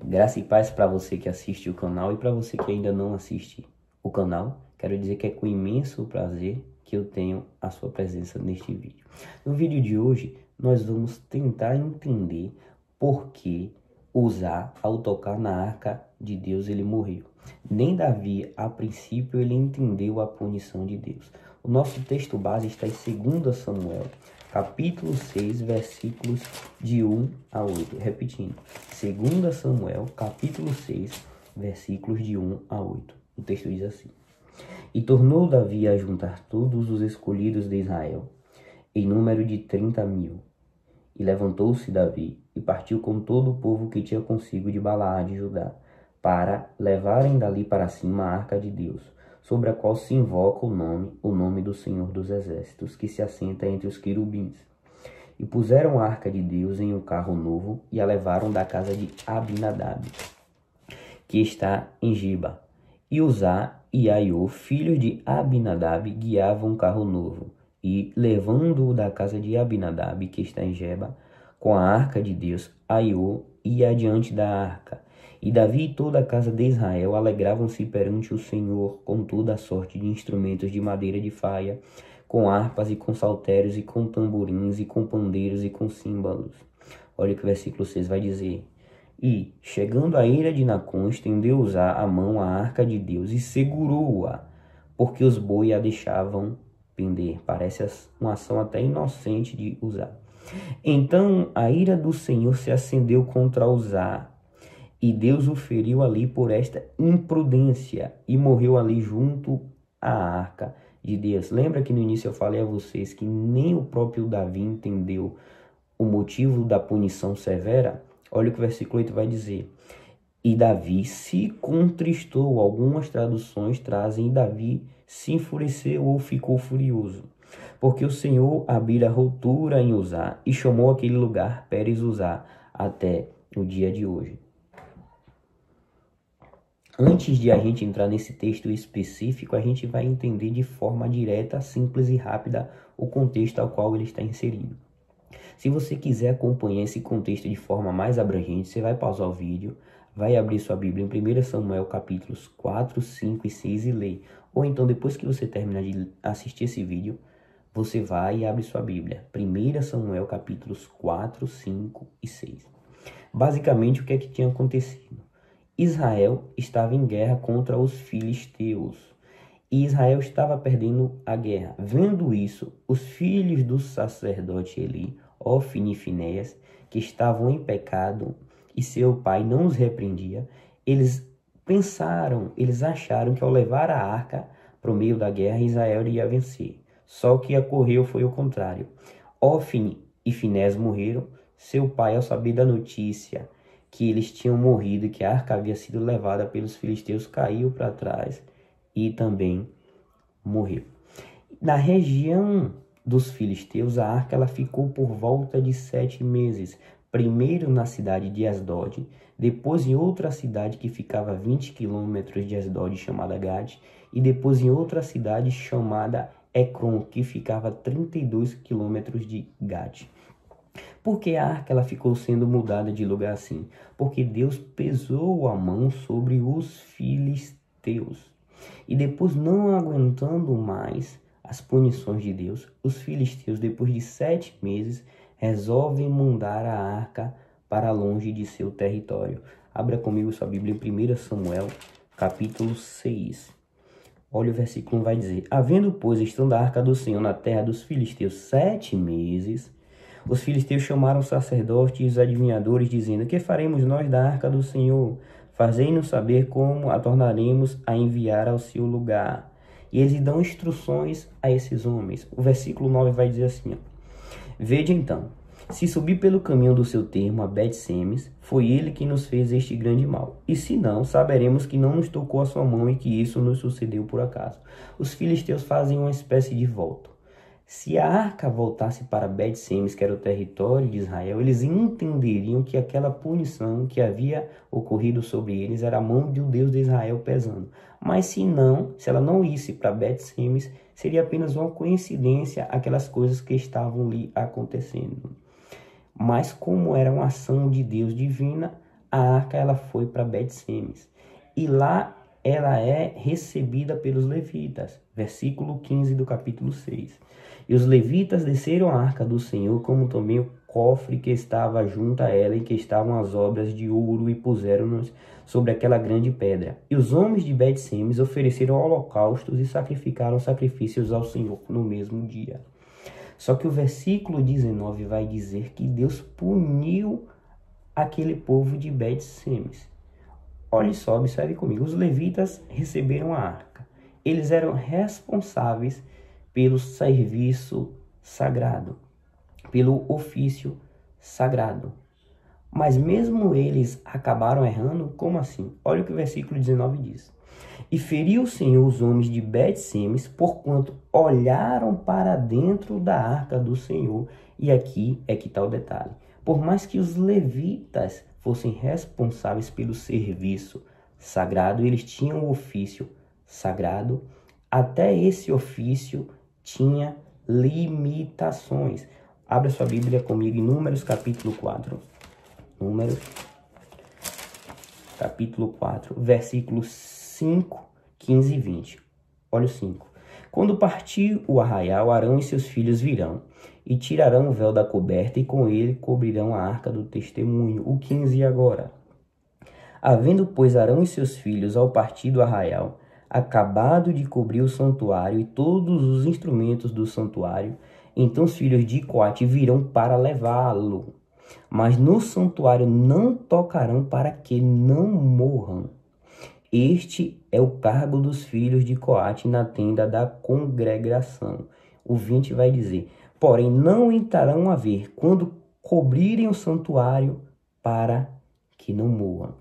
Graça e paz para você que assiste o canal e para você que ainda não assiste o canal. Quero dizer que é com imenso prazer que eu tenho a sua presença neste vídeo. No vídeo de hoje, nós vamos tentar entender por que Uzá, ao tocar na arca de Deus, ele morreu. Nem Davi, a princípio, ele entendeu a punição de Deus. O nosso texto base está em 2 Samuel, capítulo 6, versículos de 1 a 8. Repetindo, 2 Samuel, capítulo 6, versículos de 1 a 8. O texto diz assim: E tornou Davi a juntar todos os escolhidos de Israel, em número de 30.000. E levantou-se Davi, e partiu com todo o povo que tinha consigo de Balaá de Judá, para levarem dali para cima a arca de Deus, sobre a qual se invoca o nome do Senhor dos Exércitos, que se assenta entre os querubins. E puseram a arca de Deus em um carro novo, e a levaram da casa de Abinadab, que está em Giba. E Uzá e Aiô, filhos de Abinadab, guiavam um carro novo, e, levando-o da casa de Abinadab, que está em Geba, com a arca de Deus, Aiô ia adiante da arca. E Davi e toda a casa de Israel alegravam-se perante o Senhor com toda a sorte de instrumentos de madeira de faia, com harpas e com saltérios e com tamborins e com pandeiros e com símbolos. Olha o que o versículo 6 vai dizer. E, chegando a ira de Nacon, estendeu Uzá a mão à arca de Deus e segurou-a, porque os bois a deixavam pender. Parece uma ação até inocente de Uzá. Então a ira do Senhor se acendeu contra Uzá, e Deus o feriu ali por esta imprudência, e morreu ali junto à arca de Deus. Lembra que no início eu falei a vocês que nem o próprio Davi entendeu o motivo da punição severa? Olha o que o versículo 8 vai dizer. E Davi se contristou. Algumas traduções trazem: e Davi se enfureceu ou ficou furioso, porque o Senhor abriu a rotura em Uzá e chamou aquele lugar Pérez Uzá até o dia de hoje. Antes de a gente entrar nesse texto específico, a gente vai entender de forma direta, simples e rápida o contexto ao qual ele está inserido. Se você quiser acompanhar esse contexto de forma mais abrangente, você vai pausar o vídeo, vai abrir sua Bíblia em 1 Samuel capítulos 4, 5 e 6 e ler. Ou então, depois que você terminar de assistir esse vídeo, você vai e abre sua Bíblia. 1 Samuel capítulos 4, 5 e 6. Basicamente, o que é que tinha acontecido? Israel estava em guerra contra os filisteus. E Israel estava perdendo a guerra. Vendo isso, os filhos do sacerdote Eli, Ofni e Finéias, que estavam em pecado e seu pai não os repreendia, eles acharam que ao levar a arca para o meio da guerra, Israel iria vencer. Só que ocorreu foi o contrário. Ofni e Finéias morreram. Seu pai, ao saber da notícia que eles tinham morrido e que a arca havia sido levada pelos filisteus, caiu para trás e também morreu. Na região dos filisteus, a arca ela ficou por volta de 7 meses. Primeiro na cidade de Asdod, depois em outra cidade que ficava a 20 quilômetros de Asdod, chamada Gade, e depois em outra cidade chamada Ecrom, que ficava a 32 quilômetros de Gade. Por que a arca ela ficou sendo mudada de lugar assim? Porque Deus pesou a mão sobre os filisteus. E depois, não aguentando mais as punições de Deus, os filisteus, depois de 7 meses, resolvem mandar a arca para longe de seu território. Abra comigo sua Bíblia em 1 Samuel, capítulo 6. Olha o versículo 1 vai dizer: Havendo, pois, estando a arca do Senhor na terra dos filisteus 7 meses, os filisteus chamaram os sacerdotes e os adivinhadores, dizendo: Que faremos nós da arca do Senhor? Fazei-nos saber como a tornaremos a enviar ao seu lugar. E eles dão instruções a esses homens. O versículo 9 vai dizer assim: Vede então, se subir pelo caminho do seu termo a Bet-Semes, foi ele que nos fez este grande mal. E se não, saberemos que não nos tocou a sua mão e que isso nos sucedeu por acaso. Os filisteus fazem uma espécie de voto. Se a arca voltasse para Bet-Semes, que era o território de Israel, eles entenderiam que aquela punição que havia ocorrido sobre eles era a mão do Deus de Israel pesando. Mas se ela não isse para Bet-Semes, seria apenas uma coincidência aquelas coisas que estavam ali acontecendo. Mas como era uma ação de Deus divina, a arca ela foi para Bet-Semes. E lá ela é recebida pelos levitas. Versículo 15 do capítulo 6. E os levitas desceram a arca do Senhor, como também o cofre que estava junto a ela, em que estavam as obras de ouro, e puseram-nos sobre aquela grande pedra. E os homens de Bet-Semes ofereceram holocaustos e sacrificaram sacrifícios ao Senhor no mesmo dia. Só que o versículo 19 vai dizer que Deus puniu aquele povo de Bet-Semes. Olha só, observe comigo. Os levitas receberam a arca. Eles eram responsáveis pelo serviço sagrado, pelo ofício sagrado. Mas mesmo eles acabaram errando, como assim? Olha o que o versículo 19 diz. E feriu o Senhor os homens de Bet-Semes, porquanto olharam para dentro da arca do Senhor. E aqui é que está o detalhe. Por mais que os levitas fossem responsáveis pelo serviço sagrado, eles tinham o ofício sagrado, até esse ofício tinha limitações. Abra sua Bíblia comigo em Números capítulo 4. Números capítulo 4, versículos 5, 15 e 20. Olha o 5. Quando partir o arraial, Arão e seus filhos virão e tirarão o véu da coberta, e com ele cobrirão a arca do testemunho. O 15 agora. Havendo, pois, Arão e seus filhos, ao partir do arraial, acabado de cobrir o santuário e todos os instrumentos do santuário, então os filhos de Coate virão para levá-lo. Mas no santuário não tocarão, para que não morram. Este é o cargo dos filhos de Coate na tenda da congregação. O 20 vai dizer: porém não entrarão a ver quando cobrirem o santuário, para que não morram.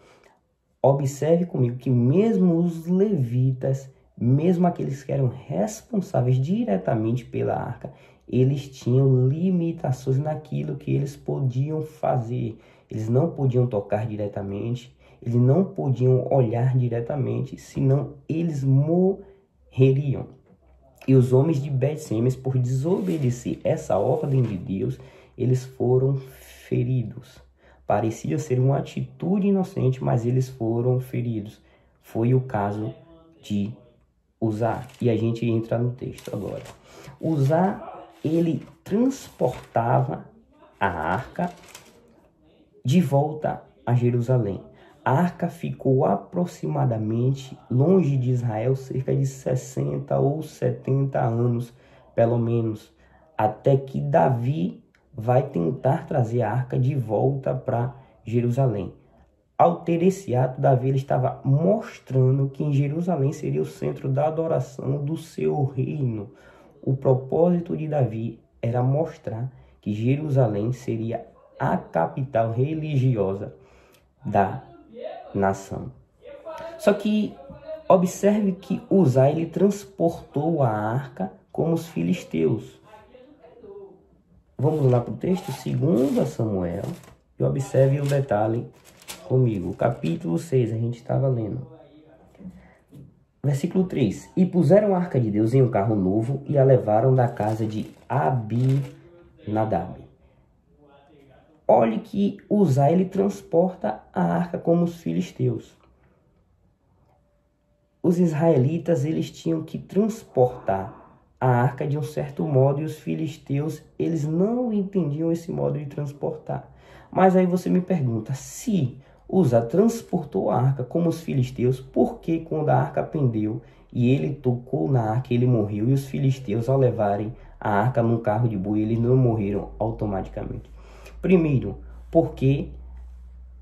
Observe comigo que mesmo os levitas, mesmo aqueles que eram responsáveis diretamente pela arca, eles tinham limitações naquilo que eles podiam fazer. Eles não podiam tocar diretamente, eles não podiam olhar diretamente, senão eles morreriam. E os homens de Bet-Semes, por desobedecer essa ordem de Deus, eles foram feridos. Parecia ser uma atitude inocente, mas eles foram feridos. Foi o caso de Uzá. E a gente entra no texto agora. Uzá, ele transportava a arca de volta a Jerusalém. A arca ficou aproximadamente longe de Israel cerca de 60 ou 70 anos, pelo menos, até que Davi vai tentar trazer a arca de volta para Jerusalém. Ao ter esse ato, Davi ele estava mostrando que em Jerusalém seria o centro da adoração do seu reino. O propósito de Davi era mostrar que Jerusalém seria a capital religiosa da nação. Só que observe que Uzá ele transportou a arca como os filisteus. Vamos lá para o texto, 2 Samuel, e observe o detalhe comigo. Capítulo 6, a gente estava lendo. Versículo 3. E puseram a arca de Deus em um carro novo e a levaram da casa de Abinadab. Olhe que Uzá ele transporta a arca como os filisteus. Os israelitas eles tinham que transportar a arca de um certo modo, e os filisteus eles não entendiam esse modo de transportar. Mas aí você me pergunta, se Uzá transportou a arca como os filisteus, por que quando a arca pendeu e ele tocou na arca ele morreu, e os filisteus ao levarem a arca num carro de boi eles não morreram automaticamente? Primeiro, porque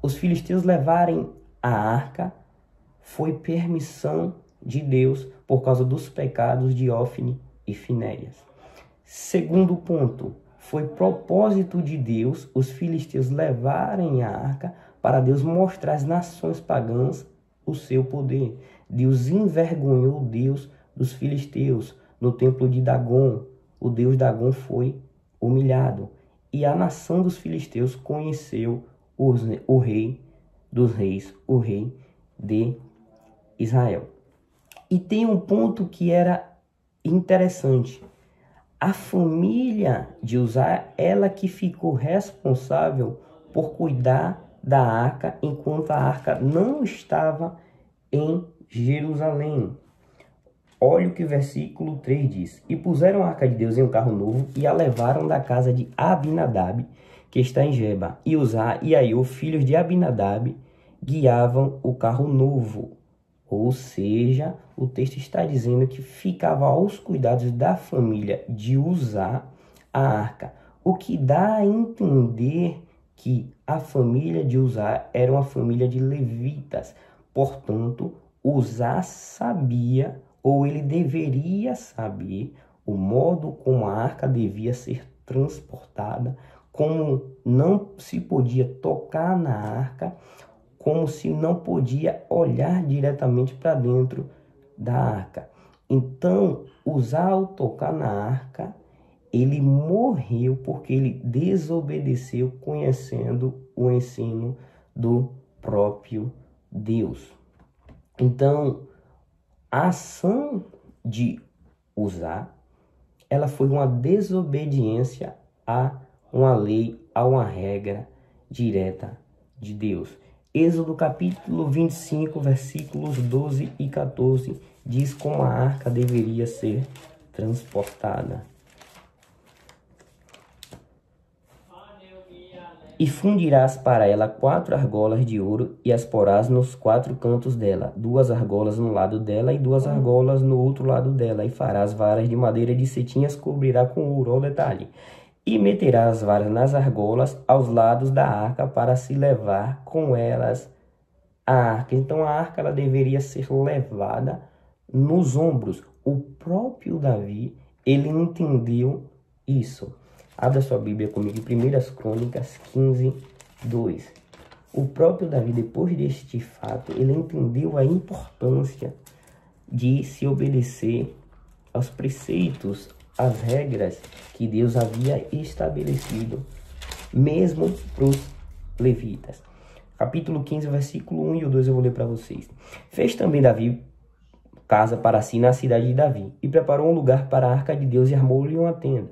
os filisteus levarem a arca foi permissão de Deus por causa dos pecados de Ofni e Finéias. Segundo ponto, foi propósito de Deus os filisteus levarem a arca para Deus mostrar às nações pagãs o seu poder. Deus envergonhou o Deus dos filisteus no templo de Dagom. O Deus Dagom foi humilhado. E a nação dos filisteus conheceu o rei dos reis, o rei de Israel. E tem um ponto que era interessante. A família de Uzá, ela que ficou responsável por cuidar da arca enquanto a arca não estava em Jerusalém. Olha o que o versículo 3 diz. E puseram a arca de Deus em um carro novo e a levaram da casa de Abinadab, que está em Geba. E Uzá e Aiô, filhos de Abinadab, guiavam o carro novo. Ou seja, o texto está dizendo que ficava aos cuidados da família de Uzá a arca. O que dá a entender que a família de Uzá era uma família de levitas. Portanto, Uzá sabia, ou ele deveria saber, o modo como a arca devia ser transportada, como não se podia tocar na arca, como se não podia olhar diretamente para dentro da arca. Então, Uzá, ao tocar na arca, ele morreu porque ele desobedeceu, conhecendo o ensino do próprio Deus. Então, a ação de Uzá, ela foi uma desobediência a uma lei, a uma regra direta de Deus. Êxodo capítulo 25, versículos 12 e 14, diz como a arca deveria ser transportada. E fundirás para ela 4 argolas de ouro e as porás nos 4 cantos dela, 2 argolas no lado dela e 2 argolas no outro lado dela, e farás varas de madeira de cetim, as cobrirá com ouro, ao detalhe. E meterás as varas nas argolas aos lados da arca para se levar com elas a arca. Então a arca ela deveria ser levada nos ombros. O próprio Davi, ele entendeu isso. Abra sua Bíblia comigo em 1 Crônicas 15, 2. O próprio Davi, depois deste fato, ele entendeu a importância de se obedecer aos preceitos, às regras que Deus havia estabelecido, mesmo para os levitas. Capítulo 15, versículo 1 e o 2 eu vou ler para vocês. Fez também Davi casa para si na cidade de Davi, e preparou um lugar para a arca de Deus e armou-lhe uma tenda.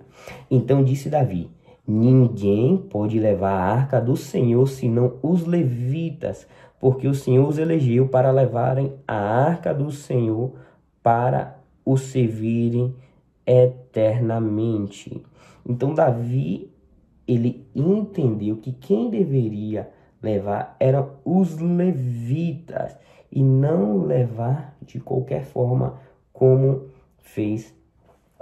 Então disse Davi: ninguém pode levar a arca do Senhor senão os levitas, porque o Senhor os elegeu para levarem a arca do Senhor para o servirem eternamente. Então Davi, ele entendeu que quem deveria levar eram os levitas, e não levar de qualquer forma como fez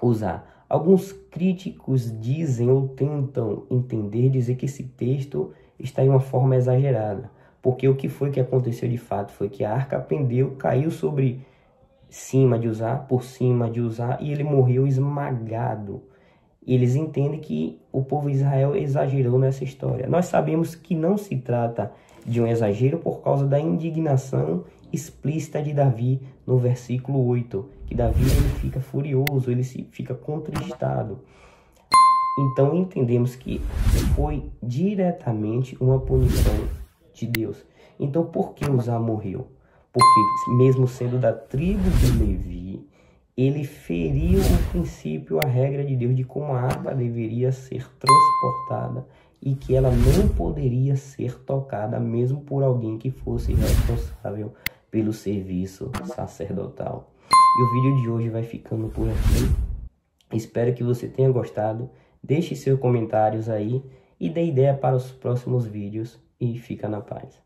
Uzá. Alguns críticos dizem ou tentam dizer que esse texto está em uma forma exagerada, porque o que foi que aconteceu de fato foi que a arca pendeu, caiu sobre cima de Uzá, por cima de Uzá, e ele morreu esmagado. Eles entendem que o povo de Israel exagerou nessa história. Nós sabemos que não se trata de um exagero por causa da indignação explícita de Davi no versículo 8, que Davi ele fica furioso, ele fica contristado. Então entendemos que foi diretamente uma punição de Deus. Então por que Uzá morreu? Porque mesmo sendo da tribo de Levi, ele feriu o princípio, a regra de Deus de como a arca deveria ser transportada e que ela não poderia ser tocada mesmo por alguém que fosse responsável pelo serviço sacerdotal. E o vídeo de hoje vai ficando por aqui. Espero que você tenha gostado. Deixe seus comentários aí e dê ideia para os próximos vídeos e fica na paz.